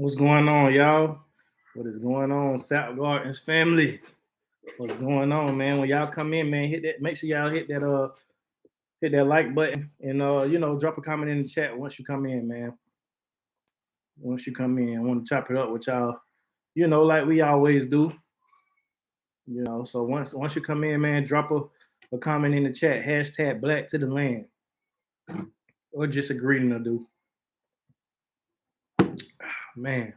What's going on, y'all? What is going on, South Gardens family? What's going on, man? When y'all come in, man, hit that. Make sure y'all hit that like button and drop a comment in the chat once you come in, man. Once you come in, I want to chop it up with y'all, like we always do. So once you come in, man, drop a comment in the chat. Hashtag Black to the Land, or just a greeting to do. Man,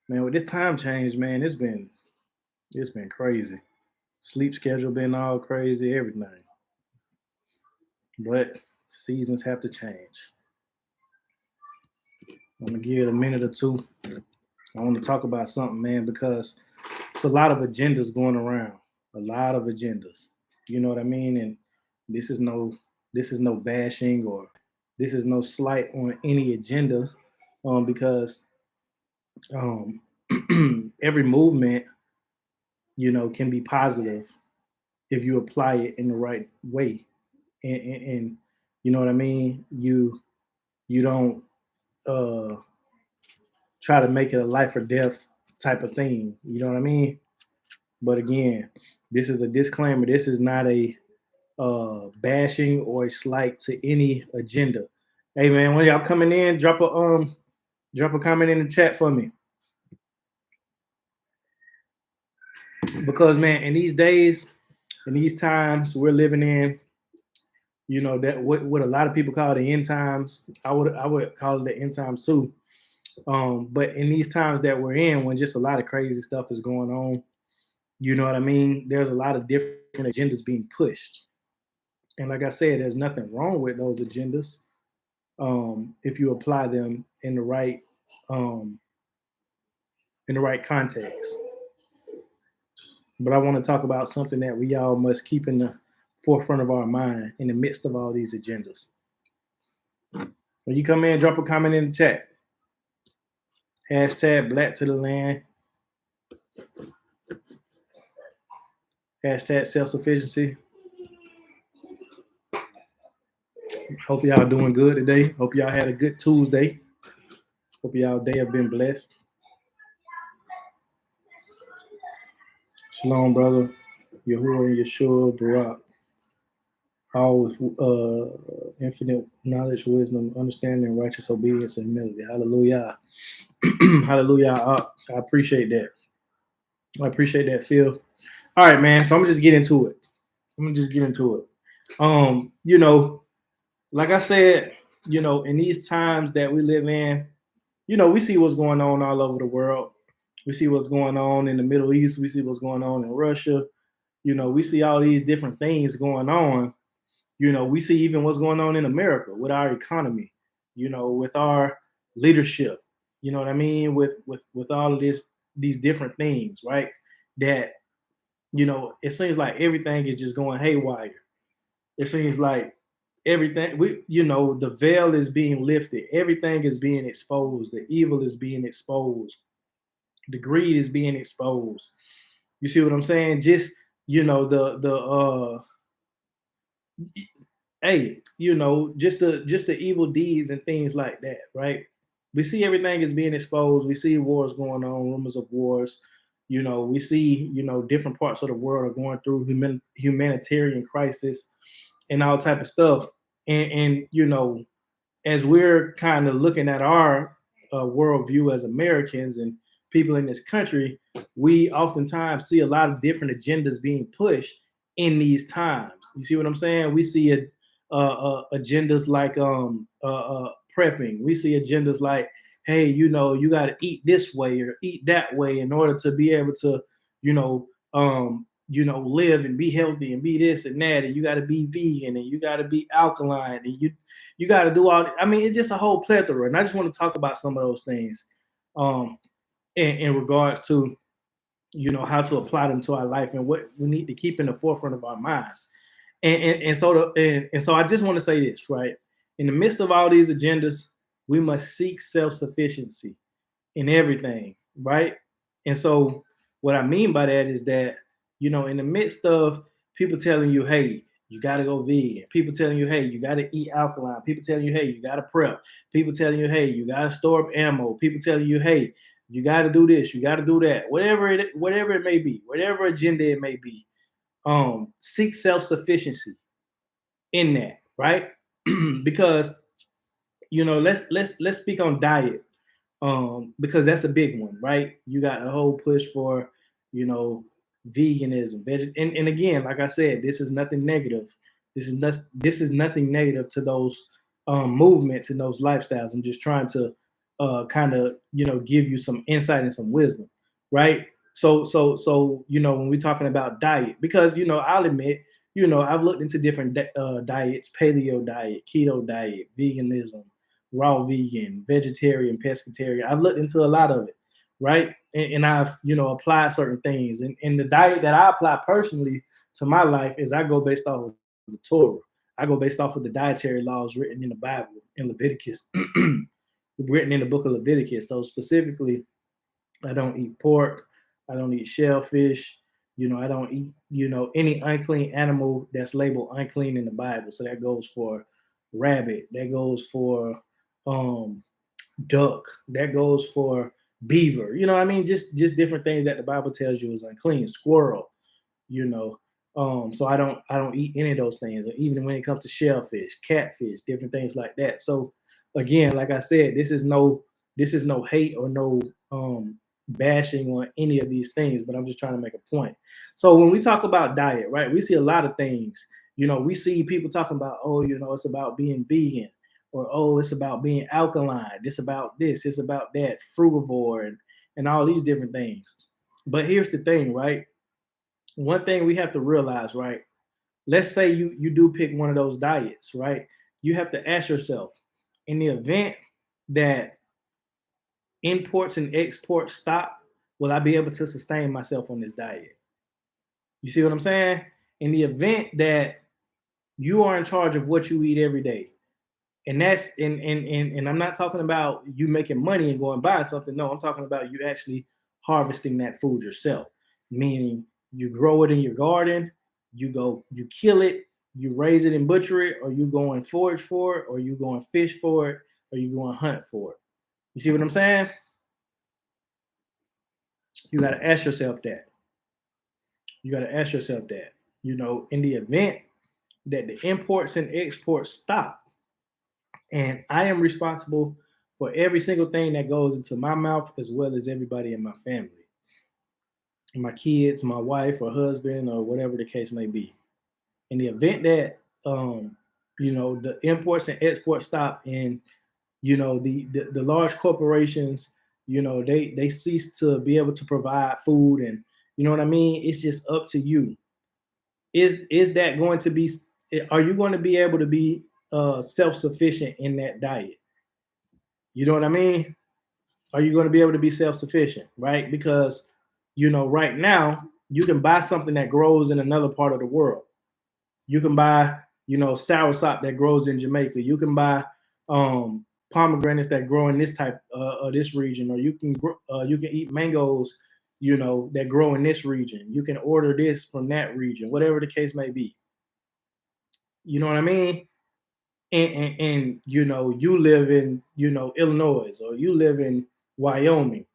man, with this time change, man, it's been crazy. Sleep schedule been all crazy, everything. But seasons have to change. I'm gonna give it a minute or two. I want to talk about something, man, because it's a lot of agendas going around. A lot of agendas. You know what I mean? And this is no this is no bashing, or this is no slight on any agenda, because um, every movement, can be positive if you apply it in the right way. And you know what I mean? You don't uh, try to make it a life or death type of thing. You know what I mean? But again, this is a disclaimer. This is not a bashing or a slight to any agenda. Hey man, when y'all coming in, drop a comment in the chat for me. Because man, in these days, in these times we're living in, that what a lot of people call the end times. I would call it the end times too. But in these times that we're in, when just a lot of crazy stuff is going on, you know what I mean? There's a lot of different agendas being pushed. And like I said, there's nothing wrong with those agendas, if you apply them um, in the right context. But I want to talk about something that we all must keep in the forefront of our mind in the midst of all these agendas. When you come in, drop a comment in the chat. Hashtag Black to the Land. Hashtag self-sufficiency. Hope y'all doing good today. Hope y'all had a good Tuesday. Hope y'all day have been blessed. Shalom, brother. Yahuwah and Yeshua, Barak. All with infinite knowledge, wisdom, understanding, righteous obedience, and humility. Hallelujah. Hallelujah. I appreciate that. I appreciate that, Phil. All right, man. So I'm gonna just get into it. Like I said, in these times that we live in, we see what's going on all over the world. We see what's going on in the Middle East. We see what's going on in Russia. We see all these different things going on. We see even what's going on in America with our economy, with our leadership, you know what I mean? With all of these different things, right? That, it seems like everything is just going haywire. It seems like everything the veil is being lifted, everything is being exposed, the evil is being exposed, the greed is being exposed. You see what I'm saying? Just the hey, just the evil deeds and things like that, right? We see everything is being exposed. We see wars going on, rumors of wars. We see, different parts of the world are going through humanitarian crisis and all type of stuff. And as we're kind of looking at our worldview as Americans and people in this country, we oftentimes see a lot of different agendas being pushed in these times. You see what I'm saying? We see agendas like prepping. We see agendas like, hey, you got to eat this way or eat that way in order to be able to, live and be healthy and be this and that, and you got to be vegan and you got to be alkaline and you got to do all. I mean, it's just a whole plethora, and I just want to talk about some of those things, in regards to how to apply them to our life and what we need to keep in the forefront of our minds. And so I just want to say this, right? In the midst of all these agendas, we must seek self-sufficiency in everything, right? And so what I mean by that is that, in the midst of people telling you, hey, You got to go vegan. People telling you, hey, you got to eat alkaline. People telling you, hey, you got to prep. People telling you, hey, you got to store up ammo. People telling you, hey, you got to do this, you got to do that. Whatever it may be, whatever agenda it may be. Seek self-sufficiency in that, right? Because let's speak on diet, because that's a big one, right? You got a whole push for, veganism, and again, like I said, this is nothing negative. This is nothing negative to those movements and those lifestyles. I'm just trying to kind of give you some insight and some wisdom, right? So when we're talking about diet, because I'll admit, I've looked into different diets: paleo diet, keto diet, veganism, raw vegan, vegetarian, pescatarian. I've looked into a lot of it, right? And I've, applied certain things. And the diet that I apply personally to my life is I go based off of the Torah. I go based off of the dietary laws written in the Bible, in Leviticus, written in the book of Leviticus. So specifically, I don't eat pork. I don't eat shellfish. I don't eat, any unclean animal that's labeled unclean in the Bible. So that goes for rabbit. That goes for um, duck. That goes for beaver. You know what I mean? Just different things that the Bible tells you is unclean. Squirrel. You know. So I don't eat any of those things. Even when it comes to shellfish, catfish, different things like that. So again, like I said, this is no hate or no bashing on any of these things, but I'm just trying to make a point. So when we talk about diet, right, we see a lot of things. We see people talking about, oh, it's about being vegan, or oh, it's about being alkaline. It's about this, it's about that, frugivore, and all these different things. But here's the thing, right? One thing we have to realize, right? Let's say you do pick one of those diets, right? You have to ask yourself, in the event that imports and exports stop, will I be able to sustain myself on this diet? You see what I'm saying? In the event that you are in charge of what you eat every day, and that's and I'm not talking about you making money and going buy something. No, I'm talking about you actually harvesting that food yourself, meaning you grow it in your garden, you kill it, you raise it and butcher it, or you go and forage for it, or you go and fish for it, or you go and hunt for it. You see what I'm saying? You got to ask yourself that. You got to ask yourself that. In the event that the imports and exports stop, and I am responsible for every single thing that goes into my mouth, as well as everybody in my family, my kids, my wife or husband, or whatever the case may be. In the event that the imports and exports stop, and the large corporations, they cease to be able to provide food, and you know what I mean, it's just up to you. Is that going to be, are you going to be able to be self-sufficient in that diet? You know what I mean? Are you going to be able to be self-sufficient, right? Because right now you can buy something that grows in another part of the world. You can buy soursop that grows in Jamaica. You can buy pomegranates that grow in this type of this region, or you can eat mangoes that grow in this region. You can order this from that region, whatever the case may be. You know what I mean? And you live in Illinois, or you live in Wyoming,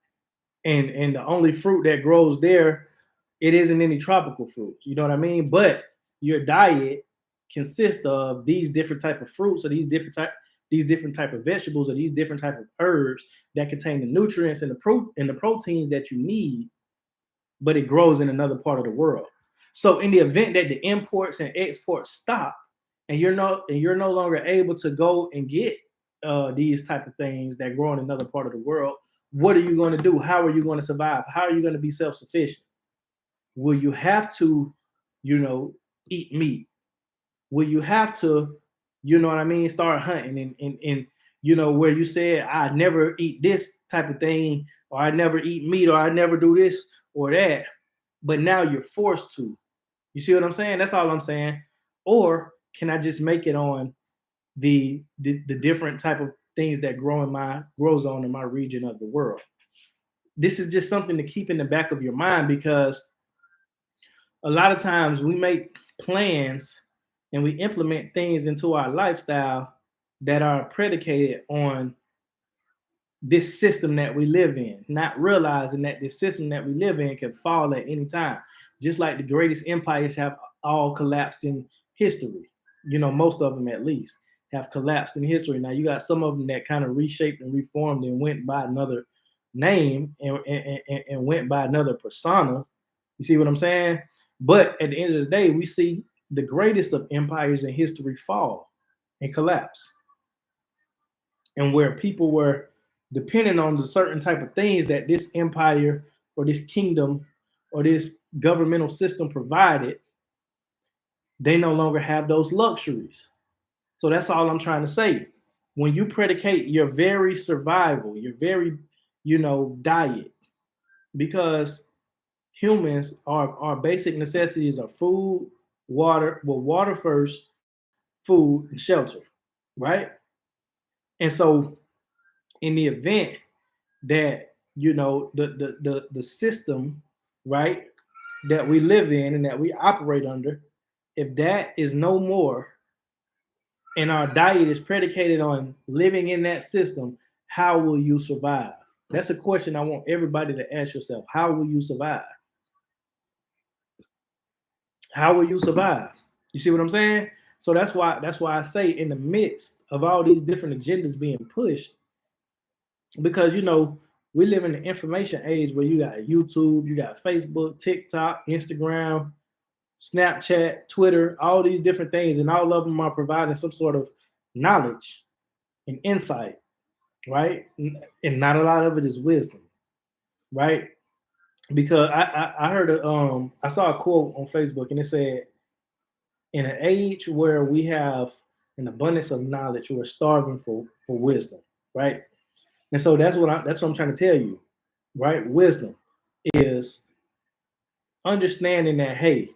and the only fruit that grows there, it isn't any tropical fruits. You know what I mean? But your diet consists of these different type of fruits, or these different type of vegetables, or these different type of herbs that contain the nutrients and the proteins that you need, but it grows in another part of the world. So in the event that the imports and exports stop, and you're no longer able to go and get these type of things that grow in another part of the world, what are you going to do? How are you going to survive? How are you going to be self-sufficient? Will you have to, you know, eat meat? Will you have to, what I mean, start hunting, and where you said I never eat this type of thing, or I never eat meat, or I never do this or that, but now you're forced to. You see what I'm saying? That's all I'm saying. Or can I just make it on the different type of things that grows on in my region of the world? This is just something to keep in the back of your mind, because a lot of times we make plans and we implement things into our lifestyle that are predicated on this system that we live in, not realizing that this system that we live in can fall at any time. Just like the greatest empires have all collapsed in history. Most of them at least have collapsed in history. Now you got some of them that kind of reshaped and reformed and went by another name and went by another persona. You see what I'm saying? But at the end of the day, we see the greatest of empires in history fall and collapse, and where people were depending on the certain type of things that this empire or this kingdom or this governmental system provided, they no longer have those luxuries. So that's all I'm trying to say. When you predicate your very survival, your very, diet, because humans, our basic necessities are food, water, well, water first, food, and shelter, right? And so in the event that the system, right, that we live in and that we operate under, if that is no more and our diet is predicated on living in that system, how will you survive? That's a question I want everybody to ask yourself. How will you survive? How will you survive? You see what I'm saying? So that's why I say, in the midst of all these different agendas being pushed, because we live in the information age where you got YouTube, you got Facebook, TikTok, Instagram, Snapchat, Twitter, all these different things, and all of them are providing some sort of knowledge and insight, right? And not a lot of it is wisdom, right? Because I heard I saw a quote on Facebook, and it said, in an age where we have an abundance of knowledge, we're starving for wisdom, right? And so that's what I'm trying to tell you, right? Wisdom is understanding that, hey,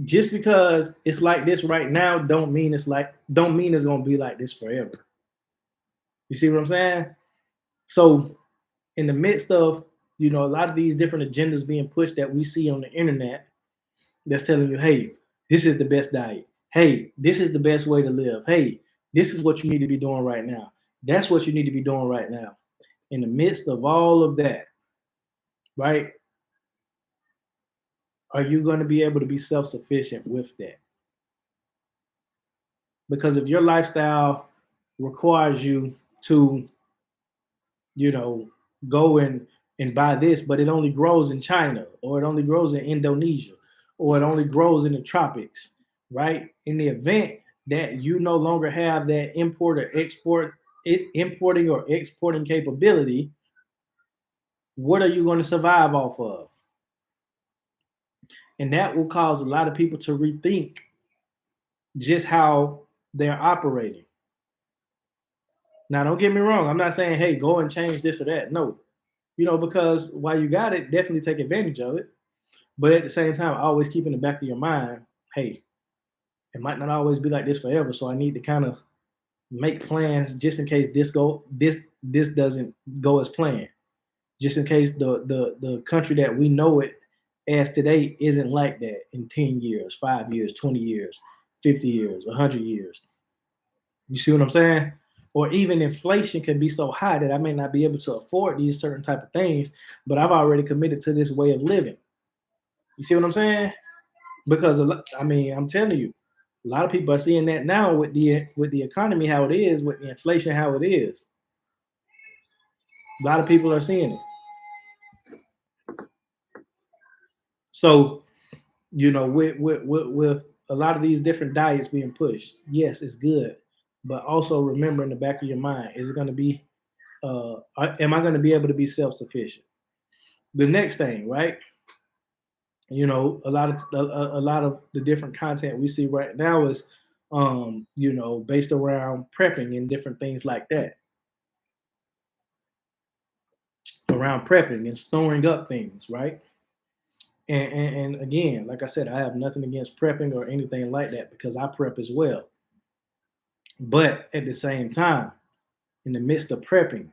just because it's like this right now don't mean it's gonna be like this forever. You see what I'm saying? So in the midst of a lot of these different agendas being pushed that we see on the internet, that's telling you, hey, this is the best diet. Hey, this is the best way to live. Hey, this is what you need to be doing right now. That's what you need to be doing right now. In the midst of all of that, right? Are you going to be able to be self-sufficient with that? Because if your lifestyle requires you to, you know, go and buy this, but it only grows in China, or it only grows in Indonesia, or it only grows in the tropics, right? In the event that you no longer have that importing or exporting capability, what are you going to survive off of? And that will cause a lot of people to rethink just how they're operating. Now, don't get me wrong. I'm not saying, hey, go and change this or that. No, because while you got it, definitely take advantage of it. But at the same time, always keep in the back of your mind, hey, it might not always be like this forever. So I need to kind of make plans just in case this doesn't go as planned. Just in case the country that we know it as today isn't like that in 10 years, 5 years, 20 years, 50 years, 100 years. You see what I'm saying? Or even inflation can be so high that I may not be able to afford these certain type of things, but I've already committed to this way of living. You see what I'm saying? Because I'm telling you, a lot of people are seeing that now with the economy how it is, with the inflation how it is. A lot of people are seeing it. So, with a lot of these different diets being pushed, yes, it's good, but also remember in the back of your mind, is it going to be? Am I going to be able to be self-sufficient? The next thing, right? A lot of the different content we see right now is, based around prepping and different things like that, around prepping and storing up things, right? And again, like I said, I have nothing against prepping or anything like that because I prep as well. But at the same time, in the midst of prepping,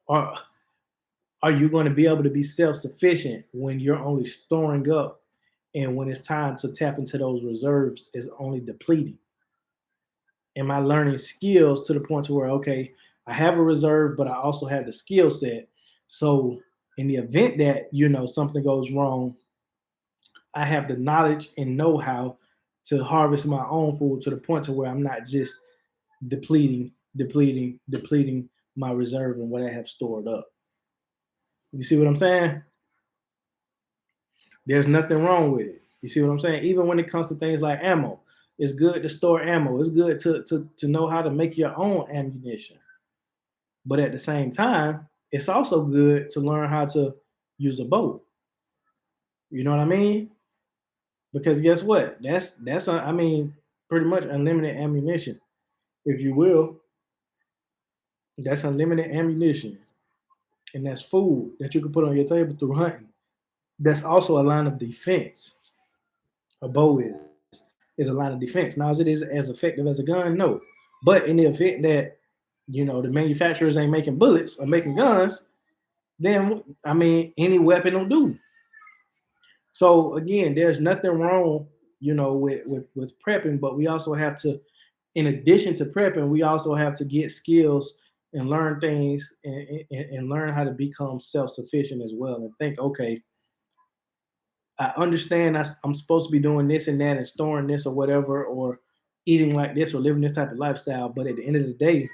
are you going to be able to be self-sufficient when you're only storing up And when it's time to tap into those reserves, it's only depleting. Am I learning skills to the point to where, okay, I have a reserve, but I also have the skill set. So in the event that, something goes wrong, I have the knowledge and know-how to harvest my own food to the point to where I'm not just depleting my reserve and what I have stored up. You see what I'm saying? There's nothing wrong with it. You see what I'm saying? Even when it comes to things like ammo, it's good to store ammo. It's good to know how to make your own ammunition. But at the same time, it's also good to learn how to use a bow. You know what I mean? Because guess what? I mean, pretty much unlimited ammunition, if you will. That's unlimited ammunition, and that's food that you can put on your table through hunting. That's also a line of defense. A bow is a line of defense. Now, is it as effective as a gun? No. But in the event that the manufacturers ain't making bullets or making guns, then I mean any weapon will do. So again, there's nothing wrong, with prepping, but we also have to, in addition to prepping, we also have to get skills and learn things and learn how to become self-sufficient as well. And think, okay, I understand I'm supposed to be doing this and that and storing this or whatever, or eating like this or living this type of lifestyle. But at the end of the day,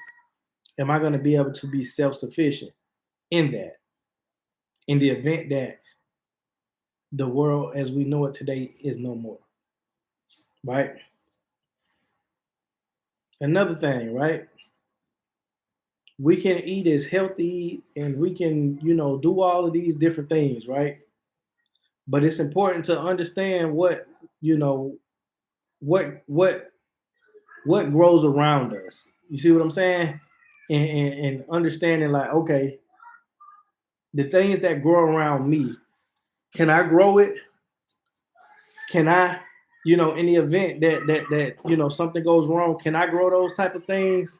am I going to be able to be self-sufficient in that, in the event that the world as we know it today is no more, right? Another thing, right? We can eat as healthy and we can, do all of these different things, right? But it's important to understand you know, what what what grows around us. You see what I'm saying? And understanding like, okay, the things that grow around me, can I grow it? Can I, in the event that something goes wrong, can I grow those type of things?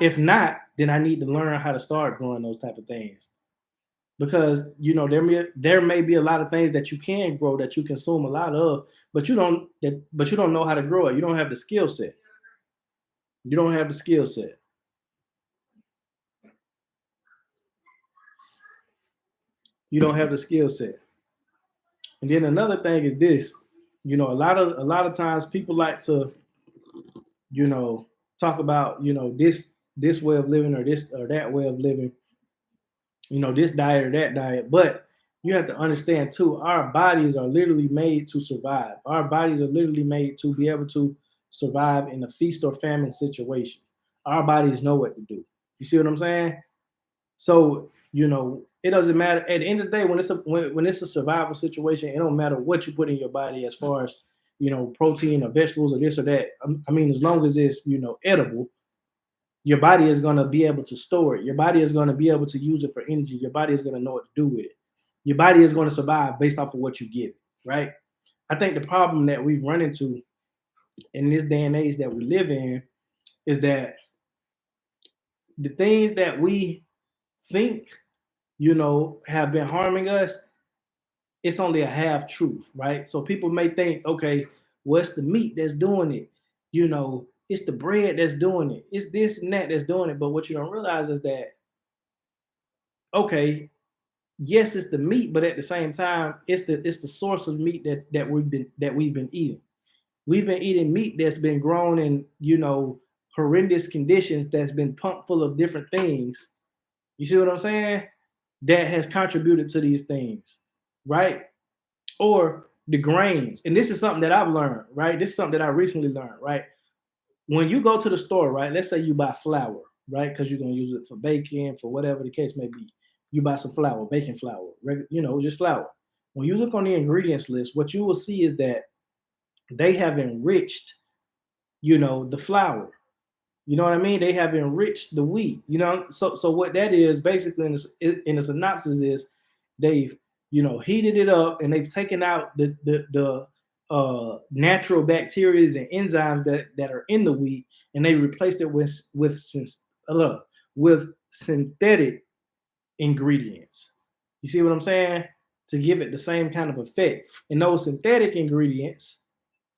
If not, then I need to learn how to start growing those type of things. Because there may be a lot of things that you can grow that you consume a lot of, but you don't know how to grow it. You don't have the skill set. You don't have the skill set. You don't have the skill set. And then another thing is this, a lot of times people like to, talk about, this way of living or this or that way of living, this diet or that diet. But you have to understand too, our bodies are literally made to survive. Our bodies are literally made to be able to survive in a feast or famine situation. Our bodies know what to do. You see what I'm saying? So, it doesn't matter at the end of the day when it's a survival situation. It don't matter what you put in your body as far as protein or vegetables or this or that. I mean, as long as it's edible, your body is going to be able to store it. Your body is going to be able to use it for energy. Your body is going to know what to do with it. Your body is going to survive based off of what you give it, right? I think the problem that we've run into in this day and age that we live in is that the things that we think, have been harming us, it's only a half truth, right? So people may think, okay, what's the meat that's doing it? It's the bread that's doing it. It's this and that that's doing it. But what you don't realize is that, okay, yes, it's the meat, but at the same time, it's the source of meat that we've been eating. We've been eating meat that's been grown in horrendous conditions, that's been pumped full of different things. You see what I'm saying? That has contributed to these things, right? Or the grains. And this is something that I've learned, right? This is something that I recently learned, right? When you go to the store, right? Let's say you buy flour, right? Because you're gonna use it for baking, for whatever the case may be. You buy some flour, baking flour, just flour. When you look on the ingredients list, what you will see is that they have enriched, the flour. You know what I mean? They have enriched the wheat. So what that is basically in the synopsis is they've heated it up and they've taken out the natural bacteria and enzymes that are in the wheat, and they replaced it with synthetic ingredients. You see what I'm saying? to give it the same kind of effect. And those synthetic ingredients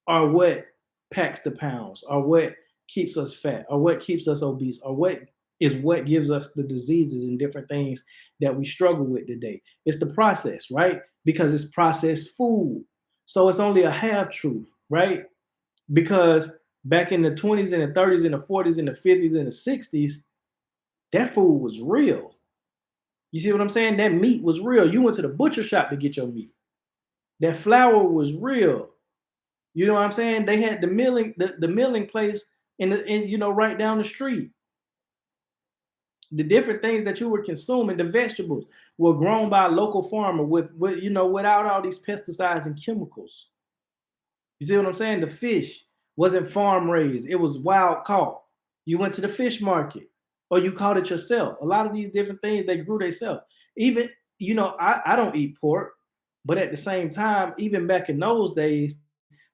are what packs the pounds, are what keeps us fat, or what keeps us obese, or what gives us the diseases and different things that we struggle with today. It's the process, right? Because it's processed food. So it's only a half truth, right? Because back in the 20s and the 30s and the 40s and the 50s and the 60s, that food was real. You see what I'm saying? That meat was real. You went to the butcher shop to get your meat. That flour was real. You know what I'm saying? They had the milling place right down the street. The different things that you were consuming, the vegetables were grown by a local farmer without all these pesticides and chemicals. You see what I'm saying? The fish wasn't farm raised, it was wild caught. You went to the fish market or you caught it yourself. A lot of these different things they grew themselves. Even, I don't eat pork, but at the same time, even back in those days,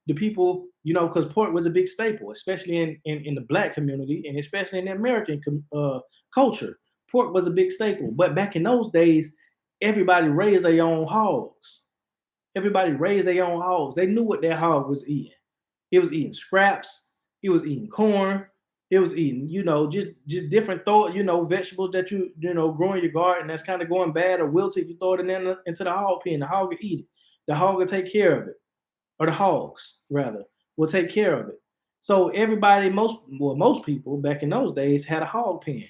the people, because pork was a big staple, especially in the black community and especially in the American culture. Pork was a big staple. But back in those days, everybody raised their own hogs. Everybody raised their own hogs. They knew what their hog was eating. It was eating scraps. It was eating corn. It was eating, just different vegetables that grow in your garden that's kind of going bad or wilted. You throw it into the hog pen. The hog will eat it. The hog will take care of it, or the hogs rather will take care of it. So everybody, most people back in those days had a hog pen.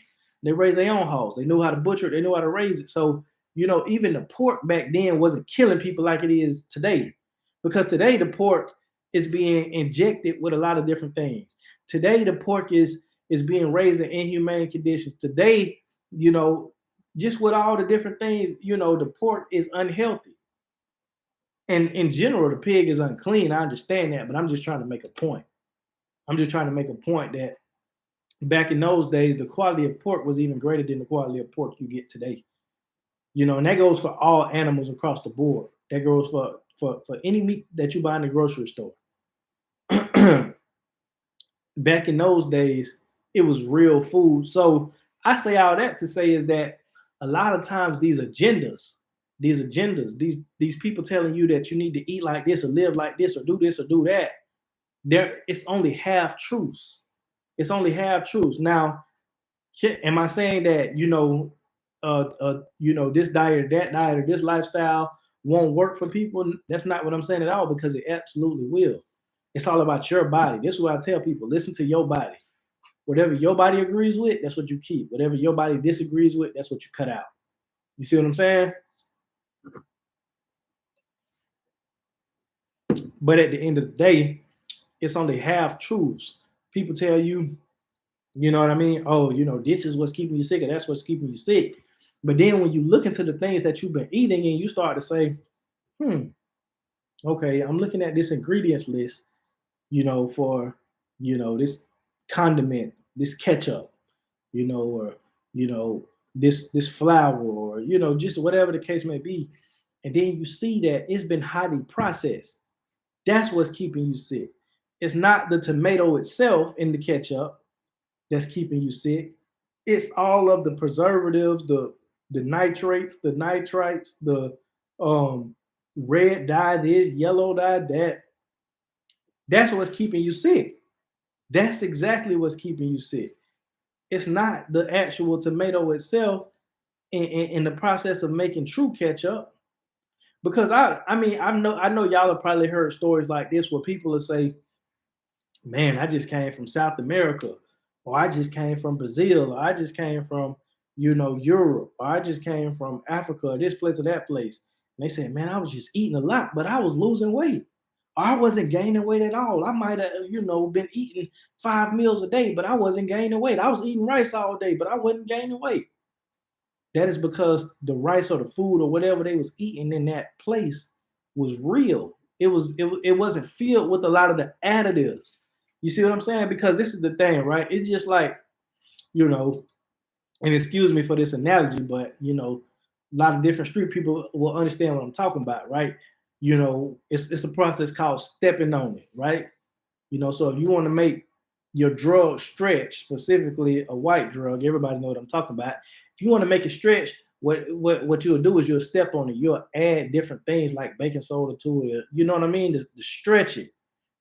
They raised their own hogs. They knew how to butcher it. They knew how to raise it. So even the pork back then wasn't killing people like it is today, because today the pork is being injected with a lot of different things. Today the pork is being raised in inhumane conditions. Today, just with all the different things, the pork is unhealthy. And in general, the pig is unclean. I understand that, but I'm just trying to make a point. I'm just trying to make a point that back in those days, the quality of pork was even greater than the quality of pork you get today. And that goes for all animals across the board. That goes for any meat that you buy in the grocery store. Back in those days, it was real food. So I say all that to say is that a lot of times these agendas, these people telling you that you need to eat like this or live like this or do that, it's only half truths. It's only half truths. Now, am I saying that this diet, that diet, or this lifestyle won't work for people? That's not what I'm saying at all, because it absolutely will. It's all about your body. This is what I tell people: listen to your body. Whatever your body agrees with, that's what you keep. Whatever your body disagrees with, that's what you cut out. You see what I'm saying? But at the end of the day, it's only half truths. People tell you, you know what I mean? Oh, this is what's keeping you sick, and that's what's keeping you sick. But then when you look into the things that you've been eating and you start to say, okay, I'm looking at this ingredients list, for, this condiment, this ketchup, or, this flour, or, just whatever the case may be. And then you see that it's been highly processed. That's what's keeping you sick. It's not the tomato itself in the ketchup that's keeping you sick. It's all of the preservatives, the nitrates, the nitrites, the red dye this, yellow dye that. That's what's keeping you sick. That's exactly what's keeping you sick. It's not the actual tomato itself in the process of making true ketchup. Because I know y'all have probably heard stories like this where people will say, man, I just came from South America, or I just came from Brazil, or I just came from, Europe, or I just came from Africa, or this place or that place. And they say, man, I was just eating a lot, but I was losing weight. Or I wasn't gaining weight at all. I might have, been eating 5 meals a day, but I wasn't gaining weight. I was eating rice all day, but I wasn't gaining weight. That is because the rice or the food or whatever they was eating in that place was real. It wasn't filled with a lot of the additives. You see what I'm saying? Because this is the thing, right? It's just like, and excuse me for this analogy, but a lot of different street people will understand what I'm talking about, right? It's a process called stepping on it, right? So if you want to make your drug stretch, specifically a white drug, everybody know what I'm talking about. If you want to make it stretch, what you'll do is you'll step on it. You'll add different things like baking soda to it. You know what I mean? To stretch it.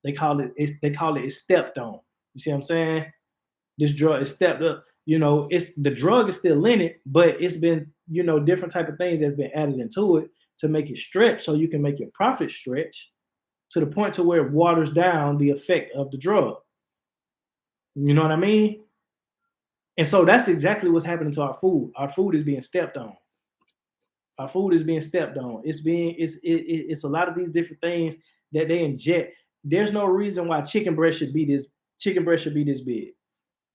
They call it it's stepped on. You see what I'm saying? This drug is stepped up. It's the drug is still in it, but it's been, different type of things that's been added into it to make it stretch so you can make your profit stretch to the point to where it waters down the effect of the drug. You know what I mean? And so that's exactly what's happening to our food. Our food is being stepped on. Our food is being stepped on. It's a lot of these different things that they inject. There's no reason why chicken breast should be this big.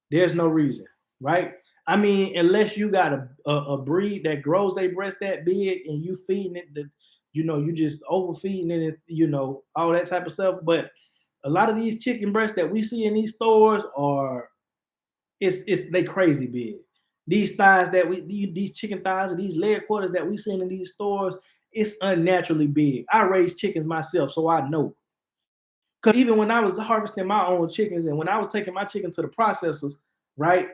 There's no reason, right? I mean, unless you got a breed that grows their breast that big and you feeding it, you just overfeeding it, all that type of stuff. But a lot of these chicken breasts that we see in these stores are it's they crazy big. These thighs these chicken thighs and these leg quarters that we see in these stores, it's unnaturally big. I raise chickens myself, so I know. Because even when I was harvesting my own chickens and when I was taking my chicken to the processors, right?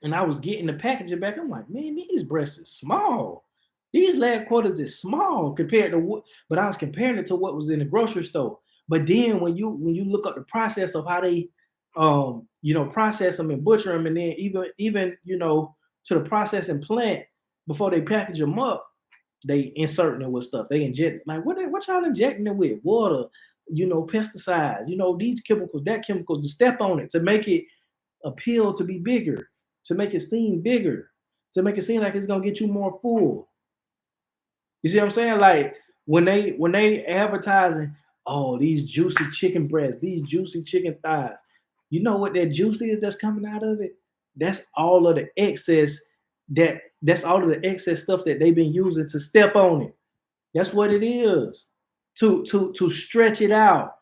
And I was getting the packaging back, I'm like, man, these breasts is small. These leg quarters is small compared to what, but I was comparing it to what was in the grocery store. But then when you look up the process of how they process them and butcher them, and then even to the processing plant before they package them up, they inserting it with stuff. They inject like what y'all injecting it with? Water, pesticides, these chemicals, that chemicals to step on it to make it appeal to be bigger, to make it seem bigger, to make it seem like it's gonna get you more full. You see what I'm saying? Like when they advertising, oh, these juicy chicken breasts, these juicy chicken thighs. You know what that juice is that's coming out of it? That's all of the excess that's all of the excess stuff that they've been using to step on it. That's what it is. To stretch it out.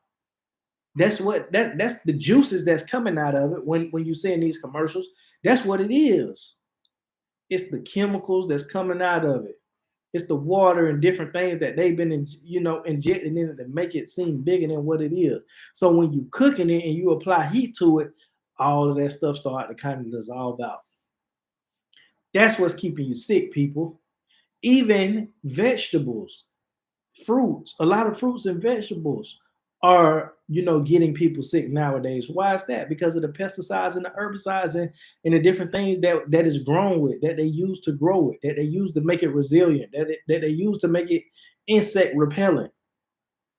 That's the juices that's coming out of it when you see in these commercials. That's what it is. It's the chemicals that's coming out of it. It's the water and different things that they've been injecting in it to make it seem bigger than what it is. So when you cooking it and you apply heat to it, all of that stuff start to kind of dissolve out. That's what's keeping you sick, people. Even vegetables, fruits, a lot of fruits and vegetables are, getting people sick nowadays. Why is that? Because of the pesticides and the herbicides and the different things that is grown with, that they use to grow it, that they use to make it resilient, that they use to make it insect repellent.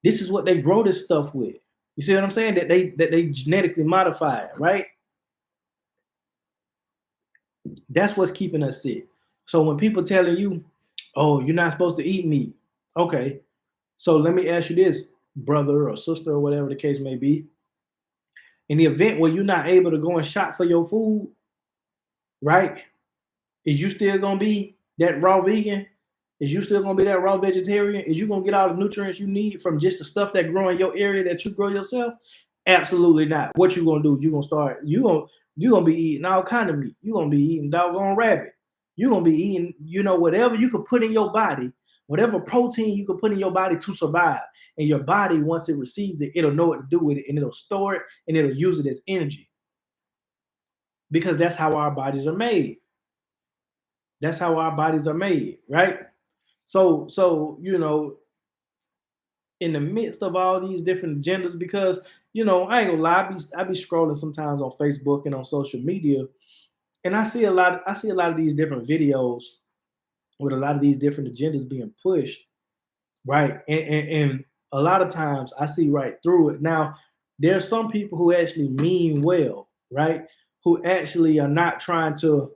This is what they grow this stuff with. You see what I'm saying? That they genetically modify it, right? That's what's keeping us sick. So when people telling you, oh, you're not supposed to eat meat, okay. So let me ask you this, brother or sister or whatever the case may be. In the event where you're not able to go and shop for your food, right? Is you still gonna be that raw vegan? Is you still gonna be that raw vegetarian? Is you gonna get all the nutrients you need from just the stuff that grow in your area that you grow yourself? Absolutely not. What you gonna do? You gonna be eating all kind of meat. You gonna be eating doggone rabbit. You gonna be eating, whatever you could put in your body, whatever protein you could put in your body to survive. And your body, once it receives it, it'll know what to do with it, and it'll store it and it'll use it as energy. Because that's how our bodies are made. That's how our bodies are made, right? So in the midst of all these different agendas, because I ain't gonna lie, I be scrolling sometimes on Facebook and on social media, and I see a lot of these different videos with a lot of these different agendas being pushed, right? And a lot of times I see right through it. Now, there's some people who actually mean well, right? Who actually are not trying to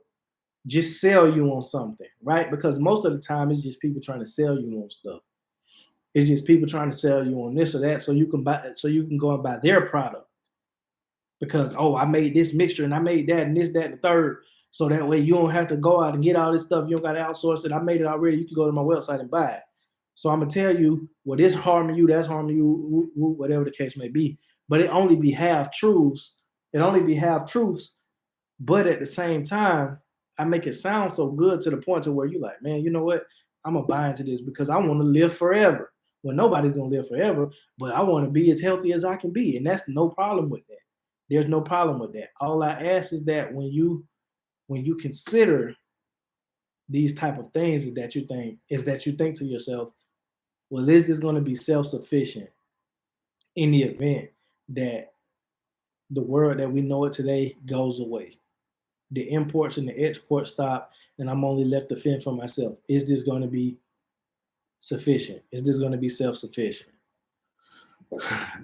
just sell you on something, right? Because most of the time it's just people trying to sell you on stuff. It's just people trying to sell you on this or that so you can go and buy their product. Because I made this mixture and I made that and this, that, and the third. So that way you don't have to go out and get all this stuff. You don't got to outsource it. I made it already. You can go to my website and buy it. So I'm gonna tell you, well, this harming you, that's harming you, whatever the case may be. But it only be half truths. It only be half truths. But at the same time, I make it sound so good to the point to where you're like, man, you know what? I'm gonna buy into this because I want to live forever. Well, nobody's gonna live forever, but I want to be as healthy as I can be, and that's no problem with that. There's no problem with that. All I ask is that when you consider these type of things is that you think to yourself, well, is this going to be self-sufficient in the event that the world that we know it today goes away? The imports and the exports stop, and I'm only left to fend for myself. Is this going to be sufficient? Is this going to be self-sufficient?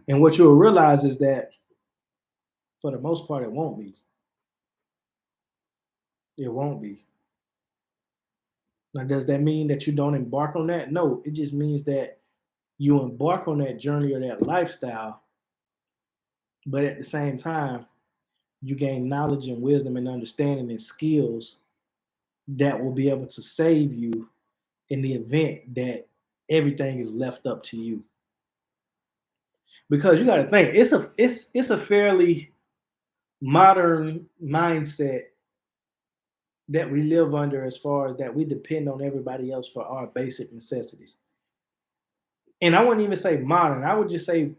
And what you'll realize is that for the most part, it won't be. It won't be. Now, does that mean that you don't embark on that? No, it just means that you embark on that journey or that lifestyle, but at the same time, you gain knowledge and wisdom and understanding and skills that will be able to save you in the event that everything is left up to you. Because you got to think, it's a fairly modern mindset that we live under, as far as that we depend on everybody else for our basic necessities. And I wouldn't even say modern, I would just say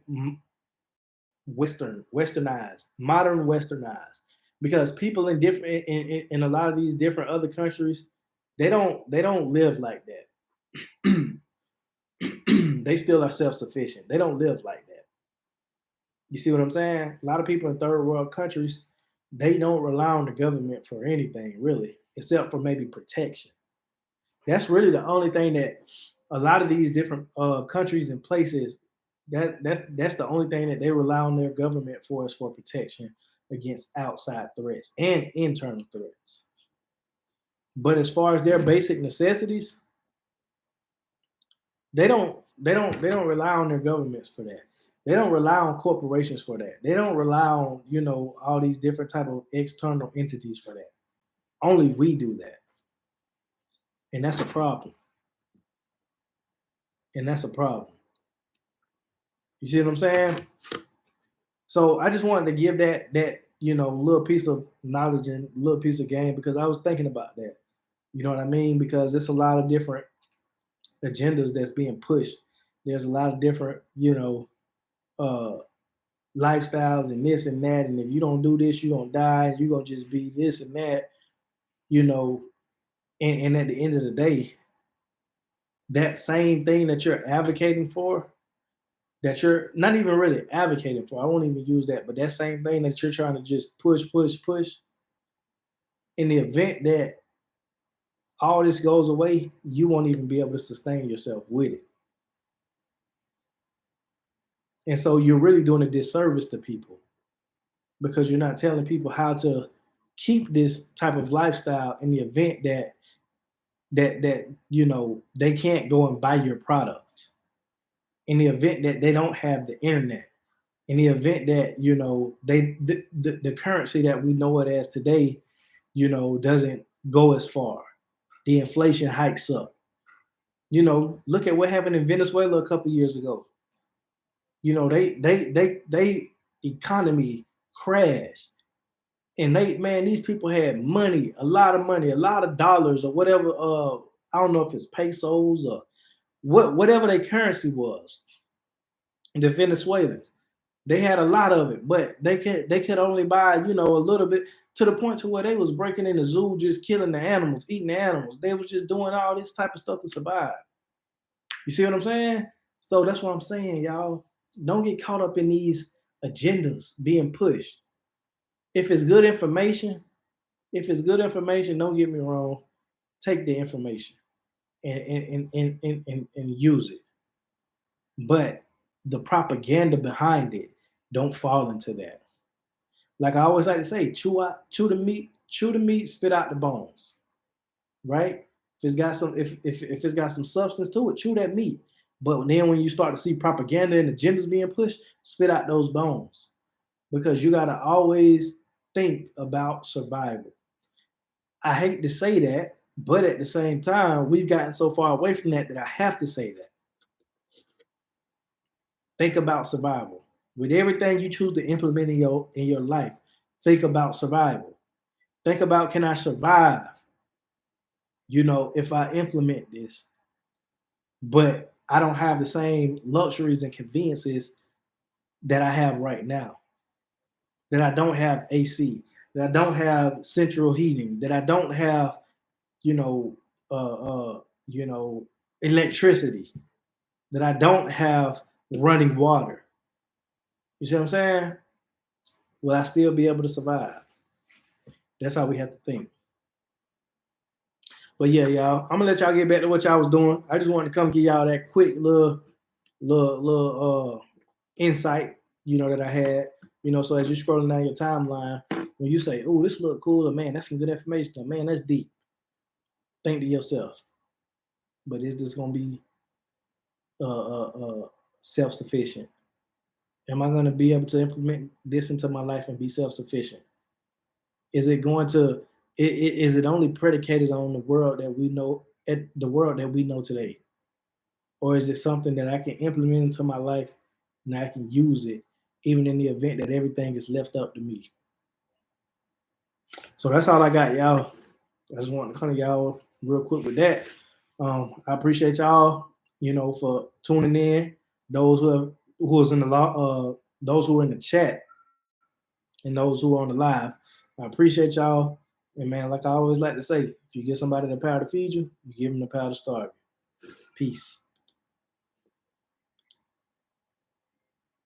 westernized, modern westernized. Because people in different in a lot of these different other countries, they don't live like that. They still are self-sufficient. They don't live like that. You see what I'm saying? A lot of people in third world countries, they don't rely on the government for anything really, except for maybe protection. That's really the only thing that a lot of these different countries and places, that's the only thing that they rely on their government for, is for protection against outside threats and internal threats. But as far as their basic necessities, they don't rely on their governments for that. They don't rely on corporations for that. They don't rely on, all these different type of external entities for that. Only we do that. And that's a problem. And that's a problem. You see what I'm saying? So I just wanted to give that little piece of knowledge and little piece of game, because I was thinking about that. You know what I mean? Because it's a lot of different agendas that's being pushed. There's a lot of different, uh, lifestyles and this and that. And if you don't do this, you're gonna die. You're gonna just be this and that. You know, and at the end of the day, that same thing that you're advocating for, that you're not even really advocating for, I won't even use that, but that same thing that you're trying to just push, push, push, in the event that all this goes away, you won't even be able to sustain yourself with it. And so you're really doing a disservice to people, because you're not telling people how to keep this type of lifestyle in the event that they can't go and buy your product, in the event that they don't have the internet, in the event that the currency that we know it as today doesn't go as far, the inflation hikes up. Look at what happened in Venezuela a couple years ago. They economy crashed, and these people had money, a lot of money, a lot of dollars or whatever. I don't know if it's pesos or whatever their currency was. The Venezuelans, they had a lot of it, but they could only buy a little bit, to the point to where they was breaking in the zoo, just killing the animals, eating the animals. They was just doing all this type of stuff to survive. You see what I'm saying? So that's what I'm saying, y'all. Don't get caught up in these agendas being pushed. If it's good information, don't get me wrong, take the information and use it. But the propaganda behind it, don't fall into that. Like I always like to say, chew the meat, spit out the bones. Right? If it's got some substance to it, chew that meat. But then when you start to see propaganda and agendas being pushed, spit out those bones. Because you gotta always think about survival. I hate to say that, but at the same time, we've gotten so far away from that I have to say that. Think about survival. With everything you choose to implement in your life, think about survival. Think about, can I survive? If I implement this, but I don't have the same luxuries and conveniences that I have right now. That I don't have AC, that I don't have central heating, that I don't have, you know, you know, electricity, that I don't have running water. You see what I'm saying? Will I still be able to survive? That's how we have to think. But yeah, y'all, I'm gonna let y'all get back to what y'all was doing. I just wanted to come give y'all that quick little insight, that I had. So as you're scrolling down your timeline, when you say, "Oh, this look cool," or "Man, that's some good information," or "Man, that's deep," think to yourself, but is this gonna be self-sufficient? Am I gonna be able to implement this into my life and be self-sufficient? Is it going to? Is it only predicated on the world that we know, at the world that we know today, or is it something that I can implement into my life and I can use it, even in the event that everything is left up to me? So that's all I got, y'all. I just want to come to y'all real quick with that. I appreciate y'all, for tuning in. Those who was in the those who are in the chat, and those who are on the live. I appreciate y'all. And man, like I always like to say, if you get somebody the power to feed you, you give them the power to starve you. Peace.